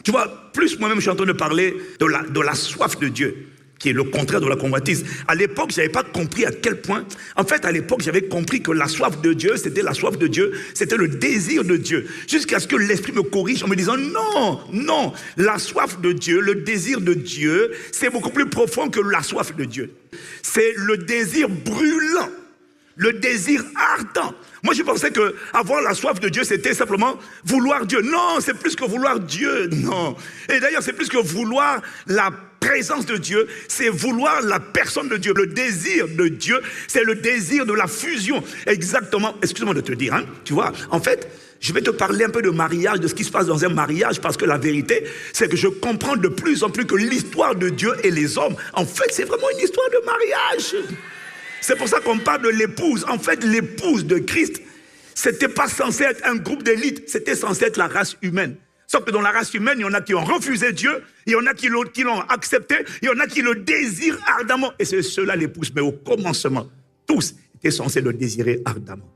Tu vois, plus moi-même je suis en train de parler de la soif de Dieu, qui est le contraire de la convoitise. À l'époque, je n'avais pas compris à quel point. En fait, à l'époque, j'avais compris que la soif de Dieu, c'était la soif de Dieu, c'était le désir de Dieu. Jusqu'à ce que l'Esprit me corrige en me disant, non, non, la soif de Dieu, le désir de Dieu, c'est beaucoup plus profond que la soif de Dieu. C'est le désir brûlant, le désir ardent. Moi, je pensais que avoir la soif de Dieu, c'était simplement vouloir Dieu. Non, c'est plus que vouloir Dieu, non. Et d'ailleurs, c'est plus que vouloir la présence de Dieu, c'est vouloir la personne de Dieu. Le désir de Dieu, c'est le désir de la fusion. Exactement, excuse-moi de te dire, hein, tu vois, en fait, je vais te parler un peu de mariage, de ce qui se passe dans un mariage, parce que la vérité, c'est que je comprends de plus en plus que l'histoire de Dieu et les hommes, en fait, c'est vraiment une histoire de mariage. C'est pour ça qu'on parle de l'épouse. En fait, l'épouse de Christ, c'était pas censé être un groupe d'élite, c'était censé être la race humaine. Sauf que dans la race humaine, il y en a qui ont refusé Dieu, il y en a qui l'ont accepté, il y en a qui le désirent ardemment. Et c'est cela l'épouse. Mais au commencement, tous étaient censés le désirer ardemment.